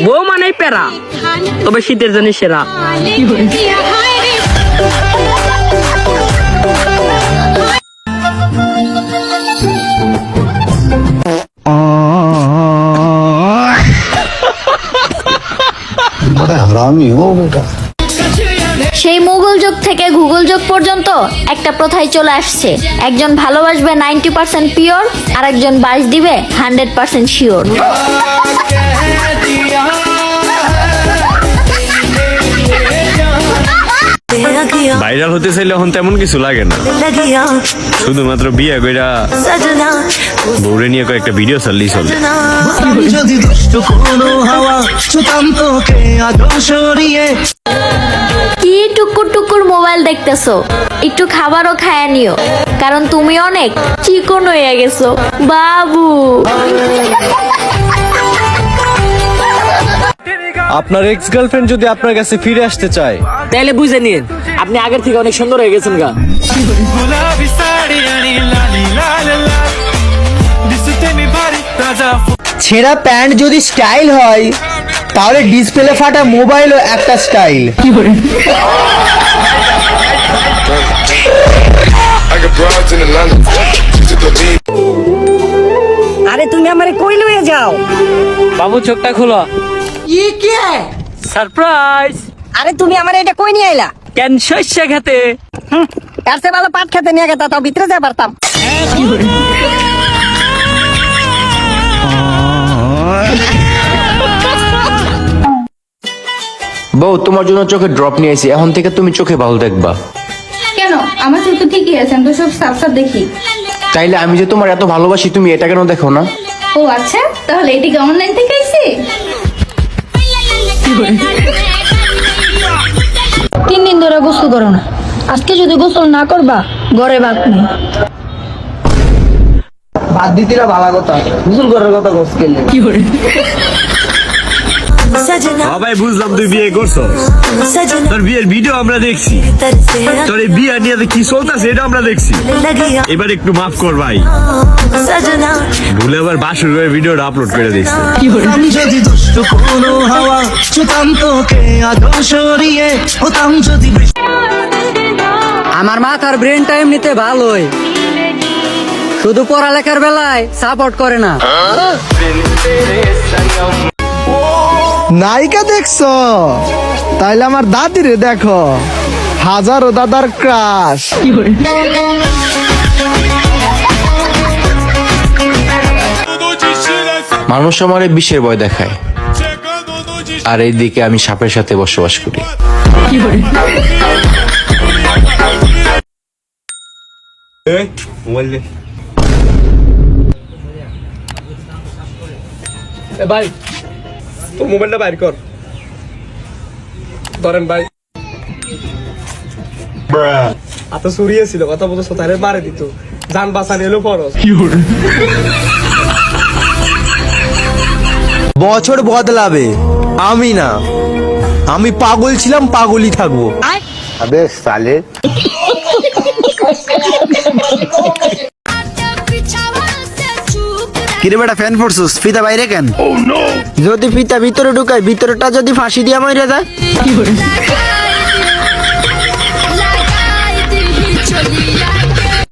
বউ মানেই প্যারা, তবে শীতের জন্য সেরা। সেই মুঘল যুগ থেকে গুগল যুগ পর্যন্ত একটা প্রথাই চলে আসছে, একজন ভালোবাসবে 90% পিওর, আর একজন বাস দিবে 100% শিওর। ভাইরাল হতে চাইলে এখন তেমন কিছু লাগে না, শুধুমাত্র বিয়ে কইরা বউরে নিয়ে কয়েকটা ভিডিও ছাড়লেই চলে। কি টুকুর টুকুর মোবাইল দেখতেছো, একটু খাবারও খায় নিও, কারণ তুমি অনেক চিকন হয়ে গেছো বাবু। আপনার এক্স গার্লফ্রেন্ড যদি আপনার কাছে ফিরে আসতে চায়, তাইলে বুঝে নিন আপনি আগের থেকে অনেক সুন্দর হয়ে গেছেন গা। ছেঁড়া প্যান্ট যদি স্টাইল হয়, তাহলে ডিসপ্লে ফাটা মোবাইলও একটা স্টাইল। আরে তুমি আমারে কই লয়ে যাও? বাবু চোখটা খোলো। সারপ্রাইজ। আরে তুমি আমার এটা কই নিয়ে আইলা? কেন শস্য খেতে? তার চেয়ে ভালো পাট খেতে নিয়ে গেতা, তাও ভিতরে যা পারতাম। বউ, তোমার জন্য চোখে ড্রপ নিয়ে আইছি, এখন থেকে তুমি চোখে ভালো দেখবা। কেন? আমার চোখ তো ঠিকই আছে, আমি তো সব সাফ সাফ দেখি। তাইলে আমি যে তোমার এত ভালোবাসি, তুমি এটা কেন দেখো না? ও আচ্ছা, তাহলে এটিকে অনলাইন থেকে আইছি। 3 দিন ধরে গোসল করো না, আজকে যদি গোসল না করবা ঘরে ভাত নেই। বাদ দিতিরা ভালো কথা, গুসল করার কথা গোস কেলে। ভাই বুঝলাম তুই বিয়ে করছো, তোর বিয়ের ভিডিও আমরা দেখছি, তোর এই বিয়ে নিয়ে কি চলতেছে এটা আমরা দেখছি। এবার একটু মাফ কর ভাই, ভুলে আবার বাসুর হয়ে ভিডিওটা আপলোড করে দেখছি। আমি যদি দুষ্ট কোনো হাওয়া ছুতাম তোকে আদর সরিয়ে, হতাম যদি আমার মাথার ব্রেনটা এমনিতে ভালোই, শুধু পড়ালেখার বেলায় সাপোর্ট করে না। নায়িকা দেখছো? তাইলে আমার দাদিরে দেখো, হাজারো দাদার ক্রাশ। মানুষ আমারে বিষের ভয় দেখায়, আর এইদিকে আমি সাপের সাথে বসবাস করি। ভাই তো মোবাইলটা বাইর কর, ধরেন ভাই। এত সুরিয়ে ছিল, কথা বলতো সোতারে মারে দিত, জান বাঁচান এলো ফরজ। বছর বদলাবে, আমি না, আমি পাগল ছিলাম, পাগলই থাকবো। अबे साले কিরে বেটা ফ্যান ফোর্সুস, ফিতা বাইরে কেন? যদি ফিতা ভিতরে ঢুকায়, ভিতরেটা যদি ফাঁসি দিয়া মরে যায়।